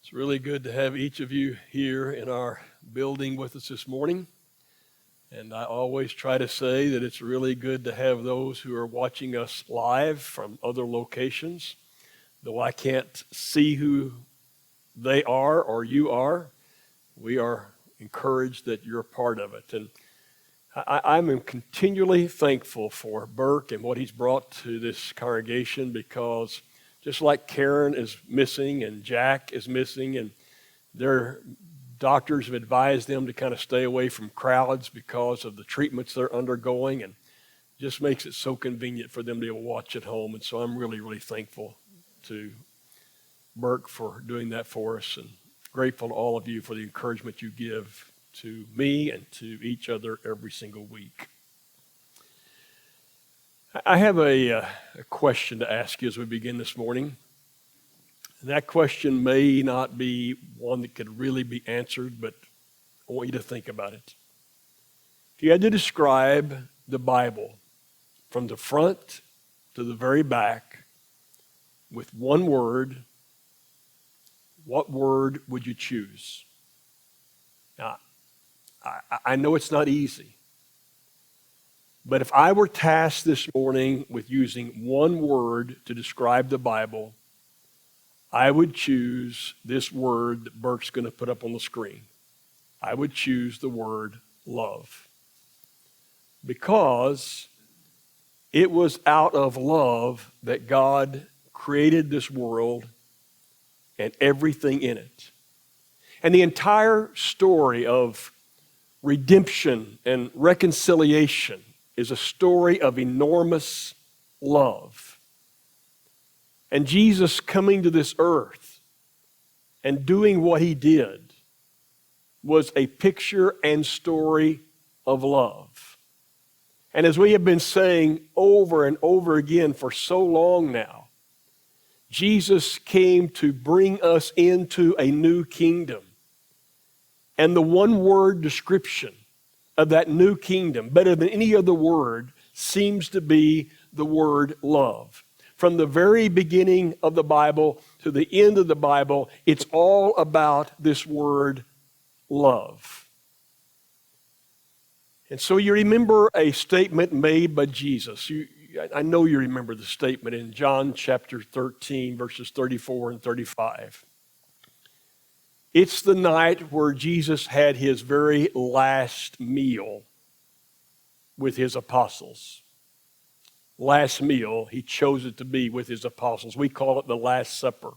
It's really good to have each of you here in our building with us this morning. And I always try to say that it's really good to have those who are watching us live from other locations. Though I can't see who they are or you are, we are encouraged that you're a part of it. And I'm continually thankful for Burke and what he's brought to this congregation, because just like Karen is missing and Jack is missing, and their doctors have advised them to kind of stay away from crowds because of the treatments they're undergoing, and just makes it so convenient for them to be able to watch at home. And so I'm really, really thankful to Burke for doing that for us, and grateful to all of you for the encouragement you give to me and to each other every single week. I have a question to ask you as we begin this morning. And that question may not be one that could really be answered, but I want you to think about it. If you had to describe the Bible from the front to the very back with one word, what word would you choose? Now, I know it's not easy. But if I were tasked this morning with using one word to describe the Bible, I would choose this word that Burke's going to put up on the screen. I would choose the word love. Because it was out of love that God created this world and everything in it. And the entire story of redemption and reconciliation is a story of enormous love. And Jesus coming to this earth and doing what he did was a picture and story of love. And as we have been saying over and over again for so long now, Jesus came to bring us into a new kingdom. And the one-word description of that new kingdom, better than any other word, seems to be the word love. From the very beginning of the Bible to the end of the Bible, it's all about this word love. And so you remember a statement made by Jesus. I know you remember the statement in John chapter 13, verses 34 and 35. It's the night where Jesus had his very last meal with his apostles. Last meal, he chose it to be with his apostles. We call it the Last Supper.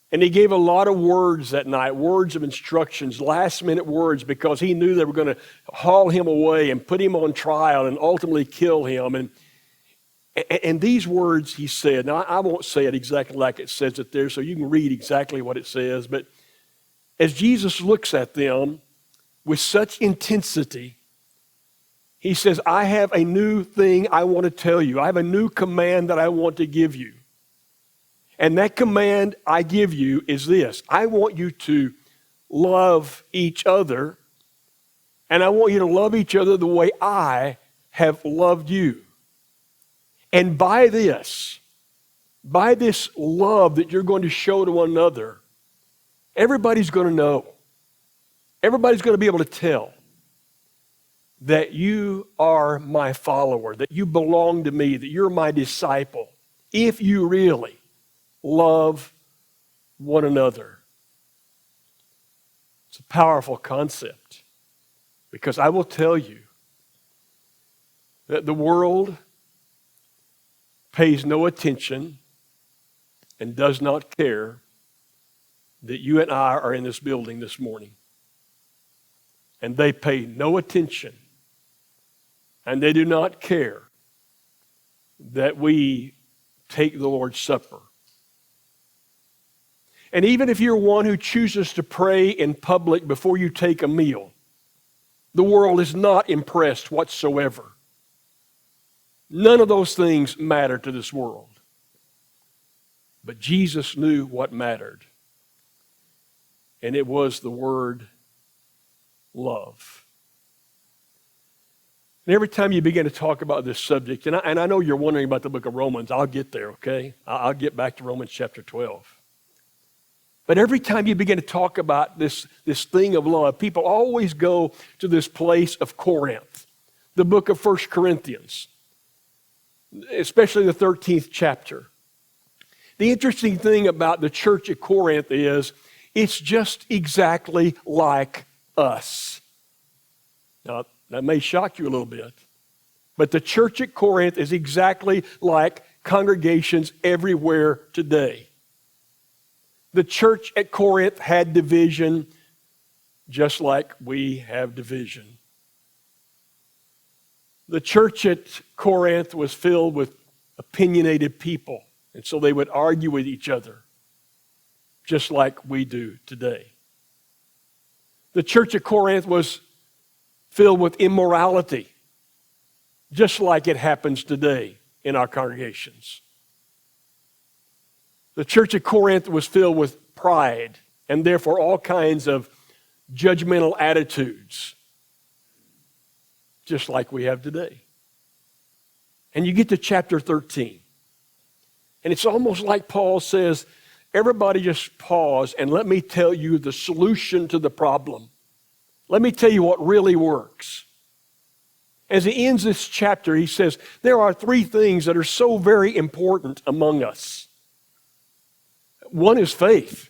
And he gave a lot of words that night, words of instructions, last-minute words, because he knew they were going to haul him away and put him on trial and ultimately kill him. And these words he said, now I won't say it exactly like it says it there, so you can read exactly what it says, but as Jesus looks at them with such intensity, he says, I have a new thing I want to tell you. I have a new command that I want to give you. And that command I give you is this. I want you to love each other, and I want you to love each other the way I have loved you. And by this love that you're going to show to one another, everybody's going to know. Everybody's going to be able to tell that you are my follower, that you belong to me, that you're my disciple, if you really love one another. It's a powerful concept, because I will tell you that the world pays no attention and does not care that you and I are in this building this morning. And they pay no attention, and they do not care that we take the Lord's Supper. And even if you're one who chooses to pray in public before you take a meal, the world is not impressed whatsoever. None of those things matter to this world. But Jesus knew what mattered. And it was the word love. And every time you begin to talk about this subject, and I know you're wondering about the book of Romans, I'll get there, okay? I'll get back to Romans chapter 12. But every time you begin to talk about this thing of love, people always go to this place of Corinth, the book of 1 Corinthians, especially the 13th chapter. The interesting thing about the church at Corinth is it's just exactly like us. Now, that may shock you a little bit, but the church at Corinth is exactly like congregations everywhere today. The church at Corinth had division just like we have division. The church at Corinth was filled with opinionated people, and so they would argue with each other just like we do today. The church at Corinth was filled with immorality, just like it happens today in our congregations. The church at Corinth was filled with pride and therefore all kinds of judgmental attitudes, just like we have today. And you get to chapter 13, and it's almost like Paul says, everybody just pause and let me tell you the solution to the problem. Let me tell you what really works. As he ends this chapter, he says, there are three things that are so very important among us. One is faith.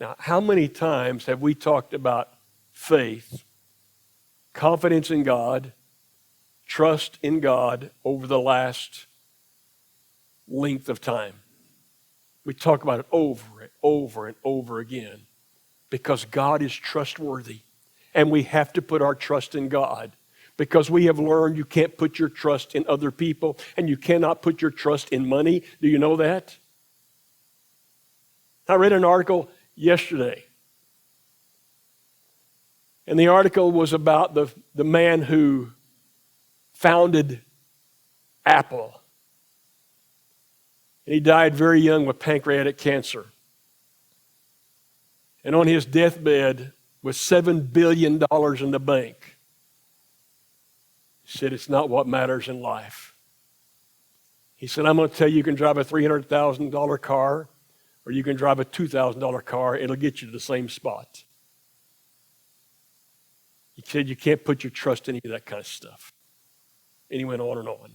Now, how many times have we talked about faith, confidence in God, trust in God over the last length of time? We talk about it over and over and over again because God is trustworthy, and we have to put our trust in God. Because we have learned you can't put your trust in other people, and you cannot put your trust in money. Do you know that? I read an article yesterday, and the article was about the man who founded Apple. And he died very young with pancreatic cancer. And on his deathbed, with $7 billion in the bank, he said, it's not what matters in life. He said, I'm going to tell you, you can drive a $300,000 car, or you can drive a $2,000 car. It'll get you to the same spot. He said, you can't put your trust in any of that kind of stuff. And he went on and on.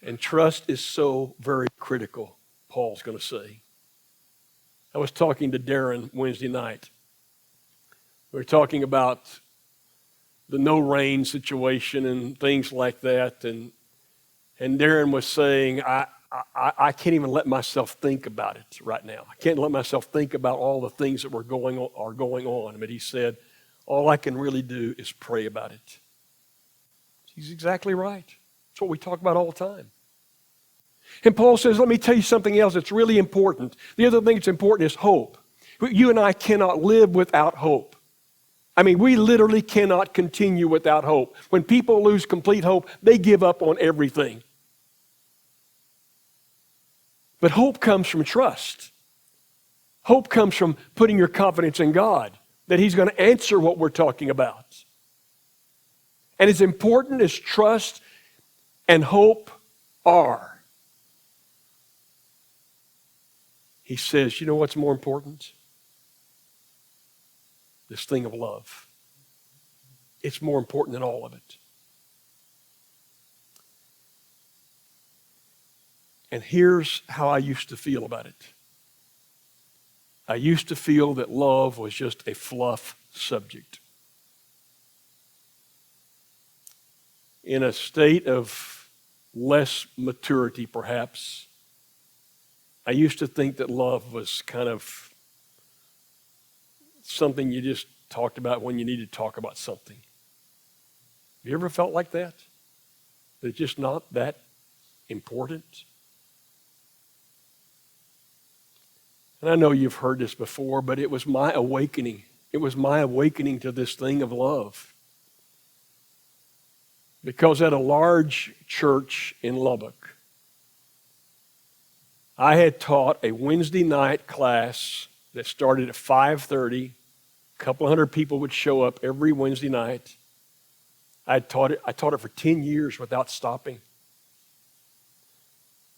And trust is so very critical, Paul's going to say. I was talking to Darren Wednesday night. We were talking about the no rain situation and things like that. And Darren was saying, I can't even let myself think about it right now. I can't let myself think about all the things that are going on. But he said, all I can really do is pray about it. He's exactly right. That's what we talk about all the time. And Paul says, let me tell you something else that's really important. The other thing that's important is hope. You and I cannot live without hope. I mean, we literally cannot continue without hope. When people lose complete hope, they give up on everything. But hope comes from trust. Hope comes from putting your confidence in God, that He's going to answer what we're talking about. And as important as trust and hope are, he says, you know what's more important? This thing of love. It's more important than all of it. And here's how I used to feel about it. I used to feel that love was just a fluff subject. In a state of less maturity, perhaps, I used to think that love was kind of something you just talked about when you needed to talk about something. Have you ever felt like that? That it's just not that important? And I know you've heard this before, but it was my awakening. It was my awakening to this thing of love. Because at a large church in Lubbock, I had taught a Wednesday night class that started at 5:30. A couple hundred people would show up every Wednesday night. I taught it for 10 years without stopping.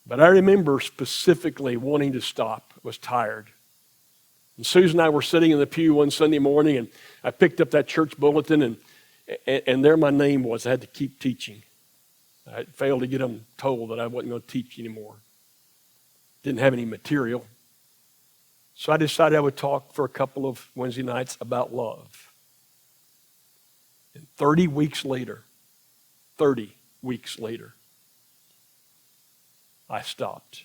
But I remember specifically wanting to stop. I was tired. And Susan and I were sitting in the pew one Sunday morning, and I picked up that church bulletin, and there my name was. I had to keep teaching. I failed to get them told that I wasn't going to teach anymore. Didn't have any material. So I decided I would talk for a couple of Wednesday nights about love. And 30 weeks later, I stopped.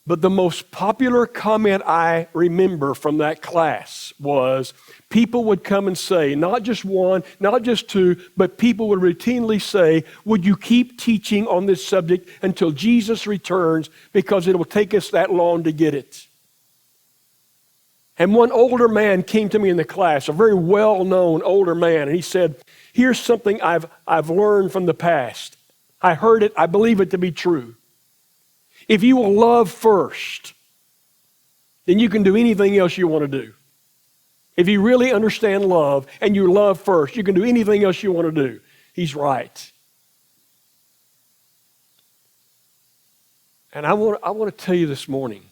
But the most popular comment I remember from that class was people would come and say, not just one, not just two, but people would routinely say, would you keep teaching on this subject until Jesus returns, because it will take us that long to get it. And one older man came to me in the class, a very well-known older man, and he said, here's something I've learned from the past. I heard it, I believe it to be true. If you will love first, then you can do anything else you want to do. If you really understand love and you love first, you can do anything else you want to do. He's right. And I want to tell you this morning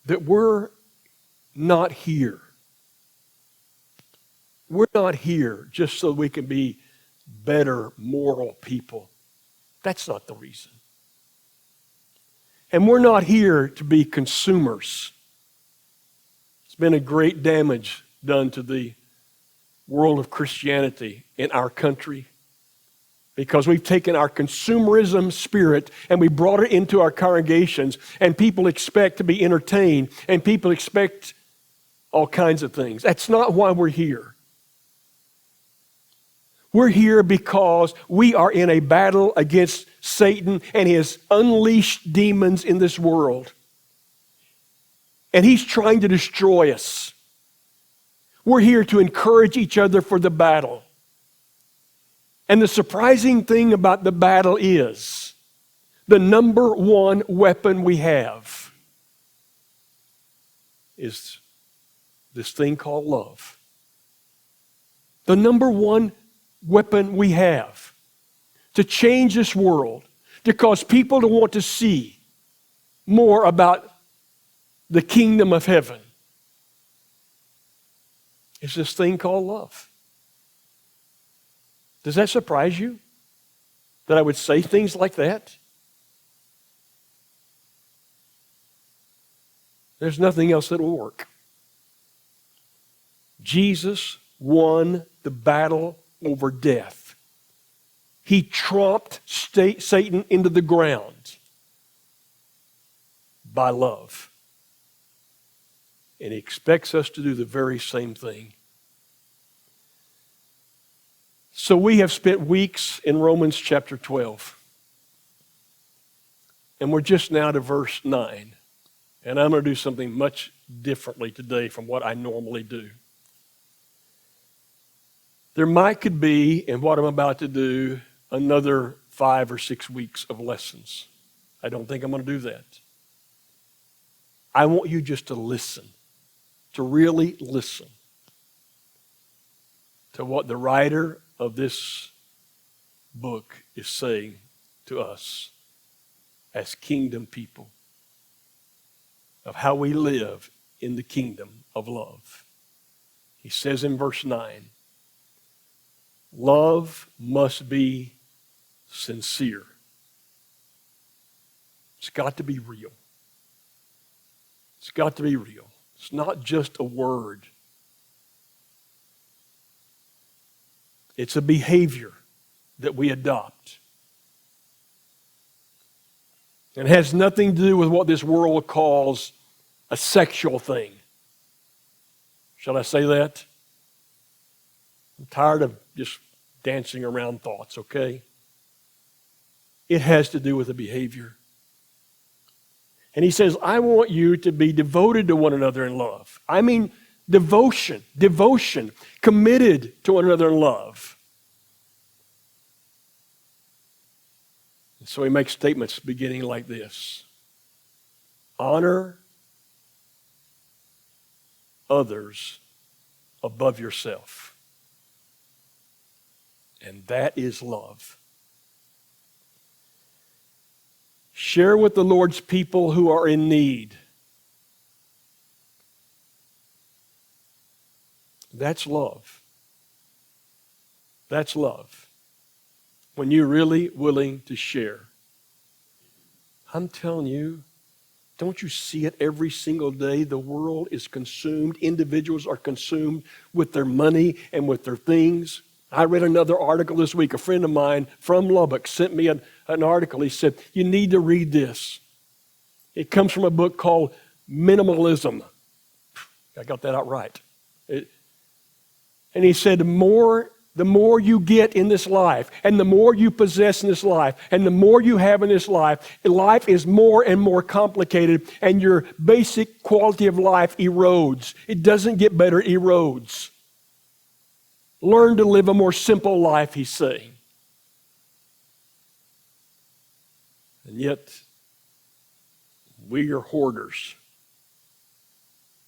that we're not here. We're not here just so we can be better moral people. That's not the reason. And we're not here to be consumers. It's been a great damage done to the world of Christianity in our country, because we've taken our consumerism spirit and we brought it into our congregations, and people expect to be entertained, and people expect all kinds of things. That's not why we're here. We're here because we are in a battle against Satan and his unleashed demons in this world. And he's trying to destroy us. We're here to encourage each other for the battle. And the surprising thing about the battle is the number one weapon we have is this thing called love. The number one weapon we have to change this world, to cause people to want to see more about the kingdom of heaven, is this thing called love. Does that surprise you that I would say things like that? There's nothing else that will work. Jesus won the battle over death. He tromped Satan into the ground by love. And he expects us to do the very same thing. So we have spent weeks in Romans chapter 12. And we're just now to verse 9. And I'm going to do something much differently today from what I normally do. There could be, in what I'm about to do, another 5 or 6 weeks of lessons. I don't think I'm going to do that. I want you just to listen, to really listen to what the writer of this book is saying to us as kingdom people, of how we live in the kingdom of love. He says in verse 9, love must be sincere. It's got to be real. It's got to be real. It's not just a word. It's a behavior that we adopt. And it has nothing to do with what this world calls a sexual thing. Shall I say that? I'm tired of just dancing around thoughts, okay? It has to do with a behavior. And he says, I want you to be devoted to one another in love. I mean devotion, committed to one another in love. And so he makes statements beginning like this. Honor others above yourself. And that is love. Share with the Lord's people who are in need. That's love. That's love. When you're really willing to share. I'm telling you, don't you see it every single day? The world is consumed. Individuals are consumed with their money and with their things. I read another article this week. A friend of mine from Lubbock sent me an article. He said, you need to read this. It comes from a book called Minimalism. I got that out right. And he said, the more you get in this life, and the more you possess in this life, and the more you have in this life is more and more complicated, and your basic quality of life erodes. It doesn't get better, it erodes. Learn to live a more simple life, he's saying. And yet, we are hoarders.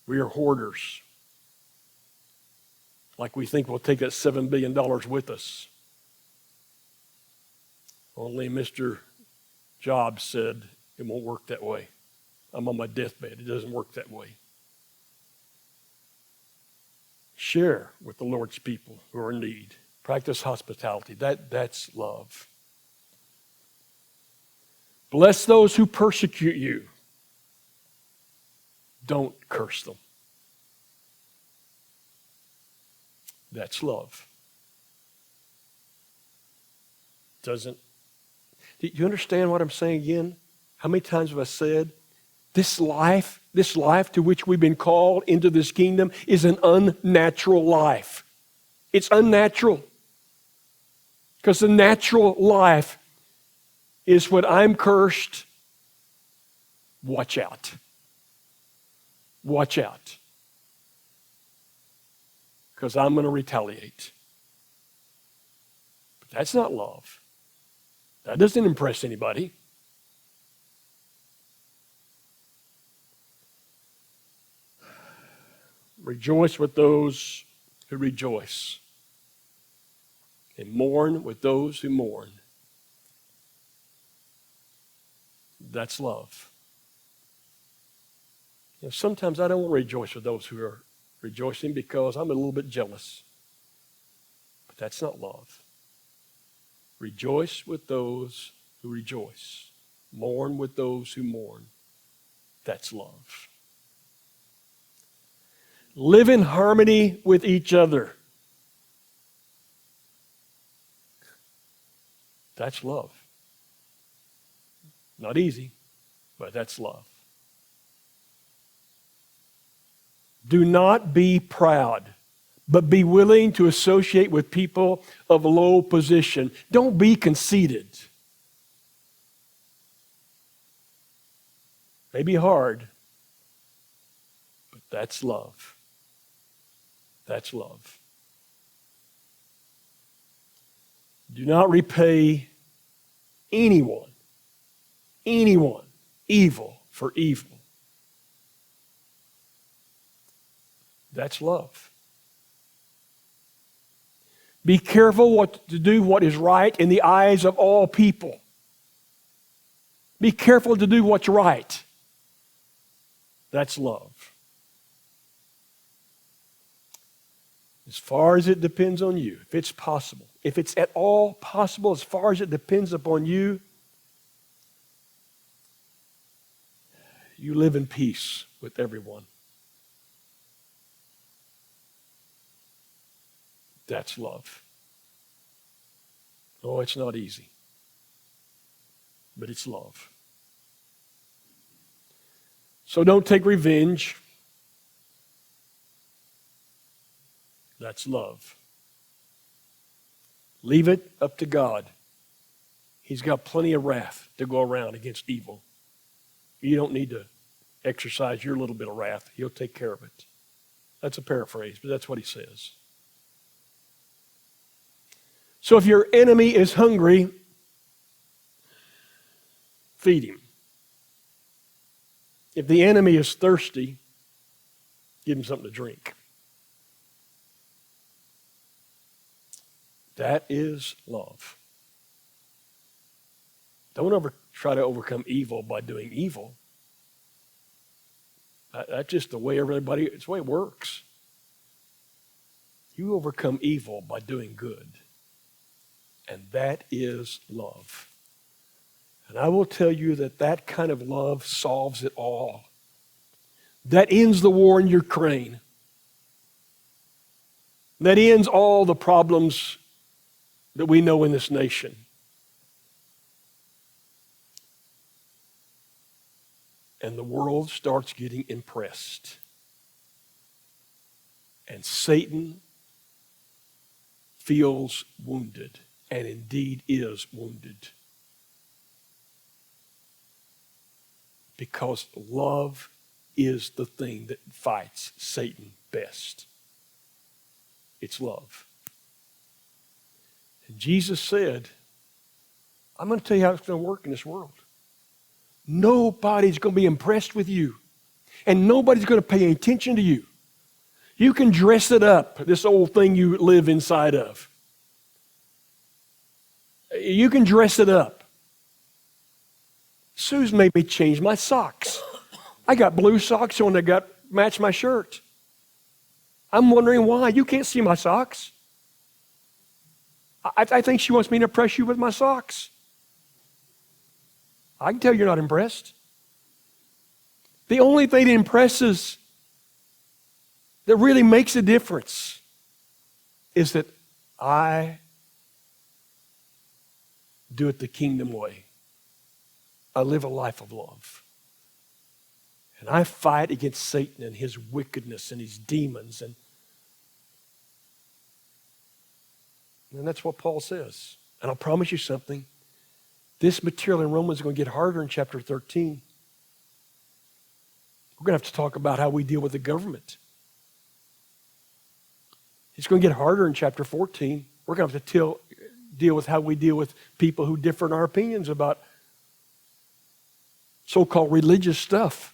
We are hoarders. Like we think we'll take that $7 billion with us. Only Mr. Jobs said it won't work that way. I'm on my deathbed. It doesn't work that way. Share with the Lord's people who are in need. Practice hospitality. That's love. Bless those who persecute you. Don't curse them. That's love. Do you understand what I'm saying again? How many times have I said, this life to which we've been called into this kingdom is an unnatural life. It's unnatural. Because the natural life is when I'm cursed, watch out. Watch out. Because I'm going to retaliate. But that's not love. That doesn't impress anybody. Rejoice with those who rejoice, and mourn with those who mourn. That's love. You know, sometimes I don't want to rejoice with those who are rejoicing because I'm a little bit jealous. But that's not love. Rejoice with those who rejoice. Mourn with those who mourn. That's love. Live in harmony with each other. That's love. Not easy, but that's love. Do not be proud, but be willing to associate with people of low position. Don't be conceited. May be hard, but that's love. That's love. Do not repay anyone evil for evil. That's love. Be careful to do what is right in the eyes of all people. Be careful to do what's right. That's love. As far as it depends on you, if it's possible, if it's at all possible, as far as it depends upon you, you live in peace with everyone. That's love. Oh, it's not easy, but it's love. So don't take revenge. That's love. Leave it up to God. He's got plenty of wrath to go around against evil. You don't need to exercise your little bit of wrath. He'll take care of it. That's a paraphrase, but that's what he says. So if your enemy is hungry, feed him. If the enemy is thirsty, give him something to drink. That is love. Don't ever try to overcome evil by doing evil. That's just the way it's the way it works. You overcome evil by doing good. And that is love. And I will tell you that that kind of love solves it all. That ends the war in Ukraine. That ends all the problems that we know in this nation. And the world starts getting impressed. And Satan feels wounded, and indeed is wounded. Because love is the thing that fights Satan best. It's love. And Jesus said, I'm going to tell you how it's going to work in this world. Nobody's going to be impressed with you. And nobody's going to pay any attention to you. You can dress it up, this old thing you live inside of. You can dress it up. Sue's made me change my socks. I got blue socks on that match my shirt. I'm wondering why. You can't see my socks. I think she wants me to impress you with my socks. I can tell you're not impressed. The only thing that impresses, that really makes a difference, is that I do it the kingdom way. I live a life of love. And I fight against Satan and his wickedness and his demons. And that's what Paul says. And I'll promise you something. This material in Romans is going to get harder in chapter 13. We're going to have to talk about how we deal with the government. It's going to get harder in chapter 14. We're going to have to deal with how we deal with people who differ in our opinions about so-called religious stuff.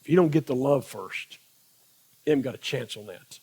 If you don't get the love first, you haven't got a chance on that.